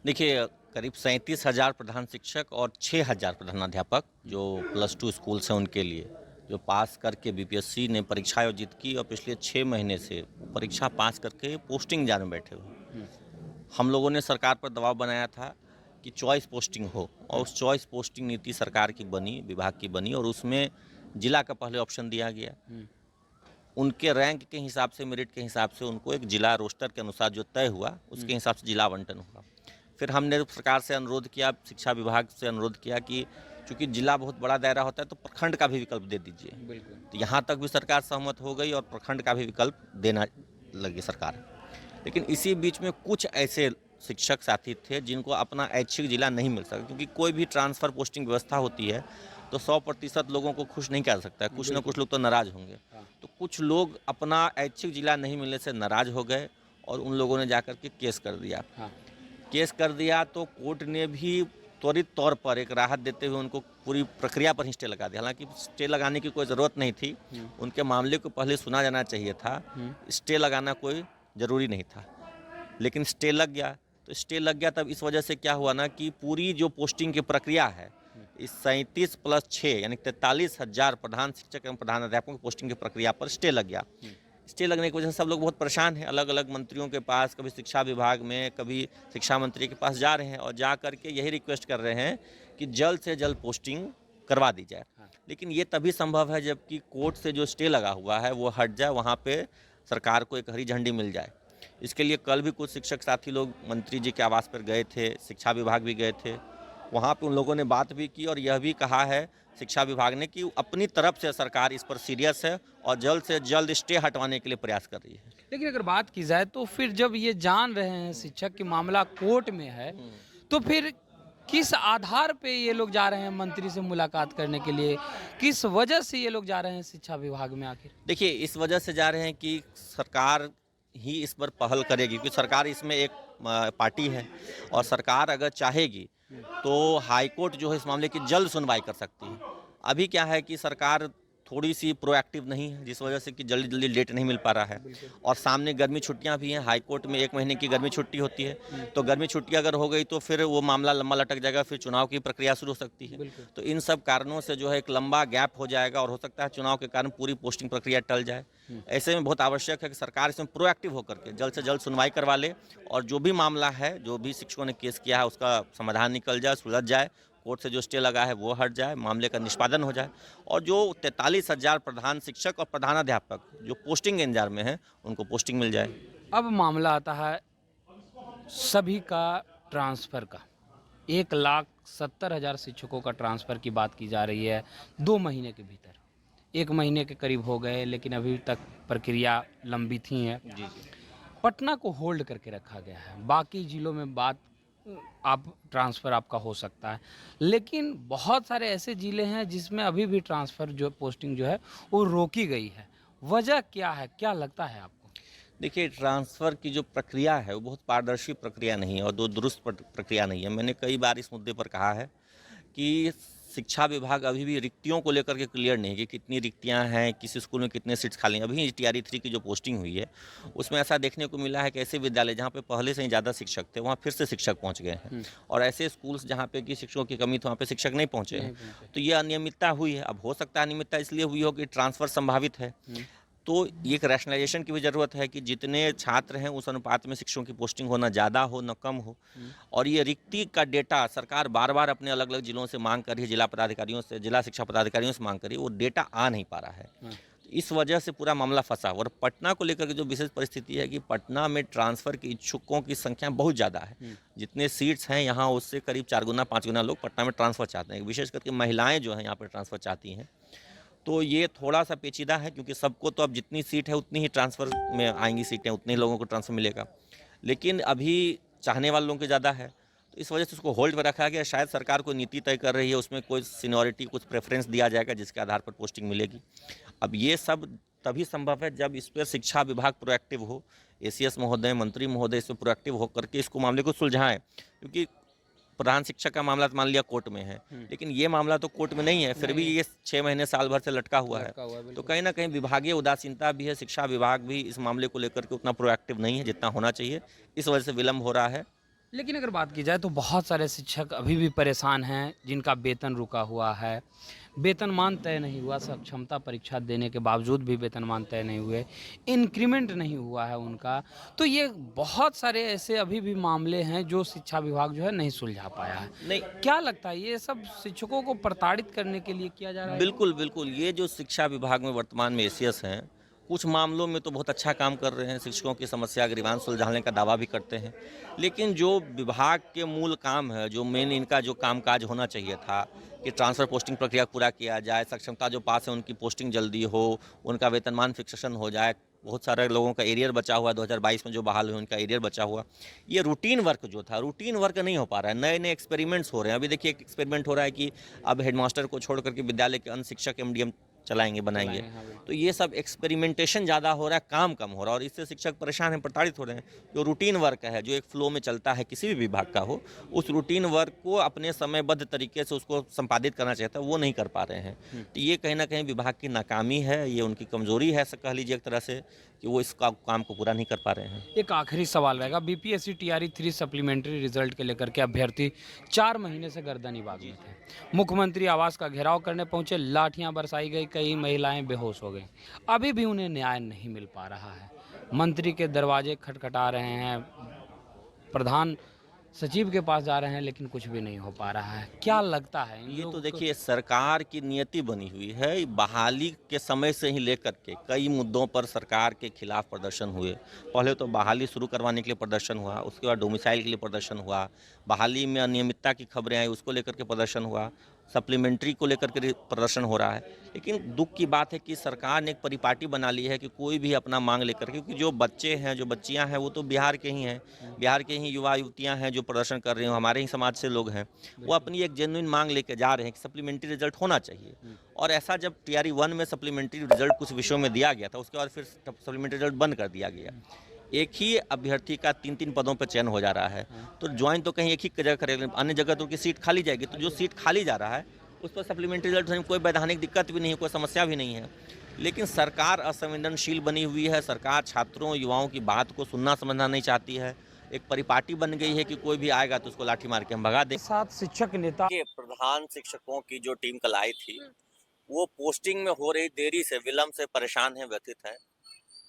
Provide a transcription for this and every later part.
देखिए, करीब 37,000 प्रधान शिक्षक और 6,000 प्रधानाध्यापक जो +2 स्कूल्स हैं उनके लिए, जो पास करके बीपीएससी ने परीक्षा आयोजित की और पिछले 6 महीने से परीक्षा पास करके पोस्टिंग इंतजार में बैठे हुए। हम लोगों ने सरकार पर दबाव बनाया था कि चॉइस पोस्टिंग हो और उस चॉइस पोस्टिंग नीति सरकार की बनी, विभाग की बनी और उसमें जिला का पहले ऑप्शन दिया गया। उनके रैंक के हिसाब से, मेरिट के हिसाब से उनको एक जिला रोस्टर के अनुसार जो तय हुआ उसके हिसाब से जिला आवंटन हुआ। फिर हमने सरकार से अनुरोध किया, शिक्षा विभाग से अनुरोध किया कि चूंकि जिला बहुत बड़ा दायरा होता है तो प्रखंड का भी विकल्प दे दीजिए। बिल्कुल। तो यहाँ तक भी सरकार सहमत हो गई और प्रखंड का भी विकल्प देना लगी सरकार। लेकिन इसी बीच में कुछ ऐसे शिक्षक साथी थे जिनको अपना ऐच्छिक जिला नहीं मिल सका, क्योंकि कोई भी ट्रांसफ़र पोस्टिंग व्यवस्था होती है तो 100% लोगों को खुश नहीं कर सकता है, कुछ ना कुछ लोग तो नाराज़ होंगे। तो कुछ लोग अपना ऐच्छिक जिला नहीं मिलने से नाराज़ हो गए और उन लोगों ने जाकर के केस कर दिया। केस कर दिया तो कोर्ट ने भी त्वरित तौर पर एक राहत देते हुए उनको पूरी प्रक्रिया पर ही स्टे लगा दिया। हालांकि स्टे लगाने की कोई ज़रूरत नहीं थी, उनके मामले को पहले सुना जाना चाहिए था, स्टे लगाना कोई ज़रूरी नहीं था, लेकिन स्टे लग गया। तो स्टे लग गया तब इस वजह से क्या हुआ ना कि पूरी जो पोस्टिंग की प्रक्रिया है, इस 37 + 6 यानी 43,000 प्रधान शिक्षक एवं प्रधानाध्यापकों की पोस्टिंग की प्रक्रिया पर स्टे लग गया। स्टे लगने की वजह से सब लोग बहुत परेशान हैं, अलग अलग मंत्रियों के पास, कभी शिक्षा विभाग में, कभी शिक्षा मंत्री के पास जा रहे हैं और जा करके यही रिक्वेस्ट कर रहे हैं कि जल्द से जल्द पोस्टिंग करवा दी जाए। लेकिन ये तभी संभव है जबकि कोर्ट से जो स्टे लगा हुआ है वो हट जाए, वहाँ पे सरकार को एक हरी झंडी मिल जाए। इसके लिए कल भी कुछ शिक्षक साथी लोग मंत्री जी के आवास पर गए थे, शिक्षा विभाग भी गए थे, वहाँ पे उन लोगों ने बात भी की और यह भी कहा है शिक्षा विभाग ने कि अपनी तरफ से सरकार इस पर सीरियस है और जल्द से जल्द स्टे हटवाने के लिए प्रयास कर रही है। लेकिन अगर बात की जाए तो फिर जब ये जान रहे हैं शिक्षक कि मामला कोर्ट में है, तो फिर किस आधार पे ये लोग जा रहे हैं मंत्री से मुलाकात करने के लिए? किस वजह से ये लोग जा रहे हैं शिक्षा विभाग में आखिर? देखिए, इस वजह से जा रहे हैं कि सरकार ही इस पर पहल करेगी, क्योंकि सरकार इसमें एक पार्टी है और सरकार अगर चाहेगी तो हाईकोर्ट जो है इस मामले की जल्द सुनवाई कर सकती है। अभी क्या है कि सरकार थोड़ी सी प्रोएक्टिव नहीं है, जिस वजह से कि जल्दी जल्दी डेट नहीं मिल पा रहा है और सामने गर्मी छुट्टियां भी हैं। हाईकोर्ट में 1 महीने की गर्मी छुट्टी होती है, तो गर्मी छुट्टी अगर हो गई तो फिर वो मामला लंबा लटक जाएगा, फिर चुनाव की प्रक्रिया शुरू हो सकती है। तो इन सब कारणों से जो है एक लंबा गैप हो जाएगा और हो सकता है चुनाव के कारण पूरी पोस्टिंग प्रक्रिया टल जाए। ऐसे में बहुत आवश्यक है कि सरकार इसमें प्रोएक्टिव होकर के जल्द से जल्द सुनवाई करवा ले और जो भी मामला है, जो भी शिक्षकों ने केस किया है उसका समाधान निकल जाए, सुलझ जाए, कोर्ट से जो स्टे लगा है वो हट जाए, मामले का निष्पादन हो जाए और जो 43,000 प्रधान शिक्षक और प्रधानाध्यापक जो पोस्टिंग इंतजार में हैं उनको पोस्टिंग मिल जाए। अब मामला आता है सभी का ट्रांसफ़र का। 1,70,000 शिक्षकों का ट्रांसफ़र की बात की जा रही है 2 महीने के भीतर। 1 महीने के करीब हो गए लेकिन अभी तक प्रक्रिया लंबित ही है। जी। पटना को होल्ड करके रखा गया है, बाकी जिलों में बात आप ट्रांसफ़र आपका हो सकता है, लेकिन बहुत सारे ऐसे ज़िले हैं जिसमें अभी भी ट्रांसफ़र जो पोस्टिंग जो है वो रोकी गई है। वजह क्या है, क्या लगता है आपको? देखिए, ट्रांसफ़र की जो प्रक्रिया है वो बहुत पारदर्शी प्रक्रिया नहीं है और दुरुस्त प्रक्रिया नहीं है। मैंने कई बार इस मुद्दे पर कहा है कि शिक्षा विभाग अभी भी रिक्तियों को लेकर के क्लियर नहीं है कि कितनी रिक्तियां हैं, किस स्कूल में कितने सीट्स खाली हैं। अभी टीआरई 3 की जो पोस्टिंग हुई है उसमें ऐसा देखने को मिला है कि ऐसे विद्यालय जहाँ पे पहले से ही ज़्यादा शिक्षक थे वहाँ फिर से शिक्षक पहुँच गए हैं और ऐसे स्कूल्स जहाँ पे कि शिक्षकों की कमी थी वहाँ पे शिक्षक नहीं पहुँचे हैं। तो ये अनियमितता हुई है। अब हो सकता है अनियमितता इसलिए हुई हो कि ट्रांसफ़र संभावित है, तो ये एक रैशनलाइजेशन की भी ज़रूरत है कि जितने छात्र हैं उस अनुपात में शिक्षकों की पोस्टिंग हो, ना ज़्यादा हो ना कम हो। और ये रिक्ति का डेटा सरकार बार बार अपने अलग अलग जिलों से मांग कर रही है, जिला पदाधिकारियों से, जिला शिक्षा पदाधिकारियों से मांग कर रही है, वो डेटा आ नहीं पा रहा है। इस वजह से पूरा मामला फंसा। और पटना को लेकर के जो विशेष परिस्थिति है कि पटना में ट्रांसफ़र के इच्छुकों की संख्या बहुत ज़्यादा है। जितने सीट्स हैं यहाँ उससे करीब 4 गुना 5 गुना लोग पटना में ट्रांसफ़र चाहते हैं, विशेष करके महिलाएँ जो हैं यहाँ पर ट्रांसफ़र चाहती हैं। तो ये थोड़ा सा पेचीदा है क्योंकि सबको तो अब जितनी सीट है उतनी ही ट्रांसफ़र में आएंगी सीटें, उतने ही लोगों को ट्रांसफ़र मिलेगा, लेकिन अभी चाहने वाले लोगों की ज़्यादा है, तो इस वजह से उसको होल्ड पर रखा गया। शायद सरकार कोई नीति तय कर रही है, उसमें कोई सीनियरिटी, कुछ प्रेफरेंस दिया जाएगा जिसके आधार पर पोस्टिंग मिलेगी। अब ये सब तभी संभव है जब इस पर शिक्षा विभाग प्रोएक्टिव हो, एसीएस महोदय, मंत्री महोदय इस पर प्रोएक्टिव होकर के इसको मामले को सुलझाएं। क्योंकि प्रधान शिक्षक का मामला तो मान लिया कोर्ट में है, लेकिन ये मामला तो कोर्ट में नहीं है, फिर भी ये 6 महीने साल भर से लटका हुआ है। तो कहीं ना कहीं विभागीय उदासीनता भी है, शिक्षा विभाग भी इस मामले को लेकर के उतना प्रोएक्टिव नहीं है जितना होना चाहिए, इस वजह से विलम्ब हो रहा है। लेकिन अगर बात की जाए तो बहुत सारे शिक्षक अभी भी परेशान हैं जिनका वेतन रुका हुआ है, वेतनमान तय नहीं हुआ, सक्षमता परीक्षा देने के बावजूद भी वेतनमान तय नहीं हुए, इंक्रीमेंट नहीं हुआ है उनका। तो ये बहुत सारे ऐसे अभी भी मामले हैं जो शिक्षा विभाग जो है नहीं सुलझा पाया है। नहीं, क्या लगता है ये सब शिक्षकों को प्रताड़ित करने के लिए किया जा रहा है? बिल्कुल, बिल्कुल। ये जो शिक्षा विभाग में वर्तमान में एसीएस हैं, कुछ मामलों में तो बहुत अच्छा काम कर रहे हैं, शिक्षकों की समस्या ग्रीवांश सुलझाने का दावा भी करते हैं। लेकिन जो विभाग के मूल काम है, जो मेन इनका जो कामकाज होना चाहिए था कि ट्रांसफ़र पोस्टिंग प्रक्रिया पूरा किया जाए, सक्षमता जो पास है उनकी पोस्टिंग जल्दी हो, उनका वेतनमान फिक्सेशन हो जाए। बहुत सारे लोगों का एरियर बचा हुआ है, 2022 में जो बहाल हुए उनका एरियर बचा हुआ। ये रूटीन वर्क जो था, रूटीन वर्क नहीं हो पा रहा है। नए-नए एक्सपेरिमेंट्स हो रहे हैं। अभी देखिए एक एक्सपेरिमेंट हो रहा है कि अब हेडमास्टर को छोड़ कर के विद्यालय के अन्य शिक्षक एमडीएम चलाएँगे, बनाएँगे। हाँ, बिल्कुल। तो ये सब एक्सपेरिमेंटेशन ज़्यादा हो रहा है, काम कम हो रहा है और इससे शिक्षक परेशान हैं, प्रताड़ित हो रहे हैं। जो रूटीन वर्क है, जो एक फ्लो में चलता है किसी भी विभाग का हो, उस रूटीन वर्क को अपने समयबद्ध तरीके से उसको संपादित करना चाहिए था, वो नहीं कर पा रहे हैं। तो ये कहीं न कहीं विभाग की नाकामी है, ये उनकी कमज़ोरी है कह लीजिए एक तरह से कि वो इस काम को पूरा नहीं कर पा रहे हैं। एक आखिरी सवाल रहेगा, बीपीएससी टीआरई 3 सप्लीमेंट्री रिजल्ट के लेकर के अभ्यर्थी 4 महीने से गर्दनीबाग में थे। मुख्यमंत्री आवास का घेराव करने पहुंचे, लाठियां बरसाई गई, कई महिलाएं बेहोश हो गईं। अभी भी उन्हें न्याय नहीं मिल पा रहा है। मंत्री के दरवाजे खटखटा रहे हैं, प्रधान सचिव के पास जा रहे हैं, लेकिन कुछ भी नहीं हो पा रहा है। क्या लगता है इन ये तो लोगों को? देखिए सरकार की नियति बनी हुई है। बहाली के समय से ही लेकर के कई मुद्दों पर सरकार के खिलाफ प्रदर्शन हुए। पहले तो बहाली शुरू करवाने के लिए प्रदर्शन हुआ, उसके बाद डोमिसाइल के लिए प्रदर्शन हुआ, बहाली में अनियमितता की खबरें आई उसको लेकर के प्रदर्शन हुआ, सप्लीमेंट्री को लेकर के प्रदर्शन हो रहा है। लेकिन दुख की बात है कि सरकार ने एक परिपाटी बना ली है कि कोई भी अपना मांग लेकर के, क्योंकि जो बच्चे हैं, जो बच्चियां हैं, वो तो बिहार के ही हैं, बिहार के ही युवा युवतियां हैं जो प्रदर्शन कर रहे हैं, हमारे ही समाज से लोग हैं। वो अपनी एक जेन्युइन मांग लेके जा रहे हैं कि सप्लीमेंट्री रिजल्ट होना चाहिए। और ऐसा जब टीआरई 1 में सप्लीमेंट्री रिजल्ट कुछ विषयों में दिया गया था, उसके बाद फिर सप्लीमेंट्री रिजल्ट बंद कर दिया गया। एक ही अभ्यर्थी का 3-3 पदों पर चयन हो जा रहा है, तो ज्वाइन तो कहीं एक ही जगह करेंगे, अन्य जगह तो उनकी सीट खाली जाएगी। तो जो सीट खाली जा रहा है उस पर सप्लीमेंट्री रिजल्ट होने में कोई वैधानिक दिक्कत भी नहीं है, कोई समस्या भी नहीं है। लेकिन सरकार असंवेदनशील बनी हुई है, सरकार छात्रों युवाओं की बात को सुनना समझना नहीं चाहती है। एक परिपाटी बन गई है कि कोई भी आएगा तो उसको लाठी मार के हम भगा दें। साथ शिक्षक नेता के प्रधान शिक्षकों की जो टीम कल आई थी, वो पोस्टिंग में हो रही देरी से, विलम्ब से परेशान हैं, व्यथित हैं।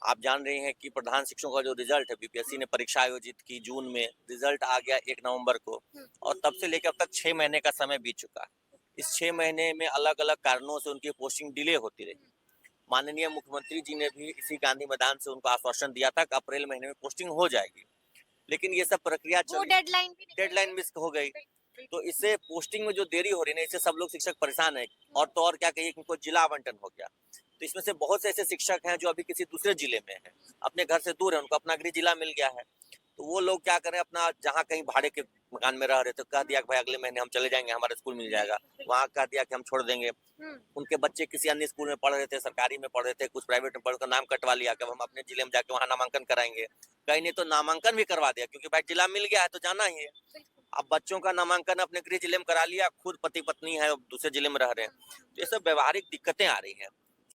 आप जान रहे हैं कि प्रधान शिक्षकों का जो रिजल्ट है, बीपीएससी ने परीक्षा आयोजित की जून में, रिजल्ट आ गया 1 नवंबर को और तब से लेकर अब तक 6 महीने का समय बीत चुका है। इस 6 महीने में अलग-अलग कारणों से उनकी पोस्टिंग डिले होती रही। माननीय मुख्यमंत्री जी ने भी इसी गांधी मैदान से उनको आश्वासन दिया था कि अप्रैल महीने में पोस्टिंग हो जाएगी। लेकिन ये सब प्रक्रिया वो डेडलाइन मिस हो गई। तो इससे पोस्टिंग में जो देरी हो रही है, इससे सब लोग शिक्षक परेशान है। और तो और क्या कहिए कि उनको जिला आवंटन हो गया। तो इसमें से बहुत से ऐसे शिक्षक हैं जो अभी किसी दूसरे जिले में हैं, अपने घर से दूर है, उनको अपना गृह जिला मिल गया है। तो वो लोग क्या करें, अपना जहाँ कहीं भाड़े के मकान में रह रहे थे, कह दिया कि भाई अगले महीने हम चले जाएंगे, हमारा स्कूल मिल जाएगा। वहाँ कह दिया कि हम छोड़ देंगे। उनके बच्चे किसी अन्य स्कूल में पढ़ रहे थे, सरकारी में पढ़ रहे थे, कुछ प्राइवेट में पढ़ कर नाम कटवा लिया कि हम अपने जिले में जाके वहाँ नामांकन कराएंगे। कहीं नहीं तो नामांकन भी करवा दिया, क्योंकि भाई जिला मिल गया है तो जाना ही है। अब बच्चों का नामांकन अपने गृह जिले में करा लिया, खुद पति पत्नी है दूसरे जिले में रह रहे हैं। तो ये सब व्यवहारिक दिक्कतें आ रही हैं।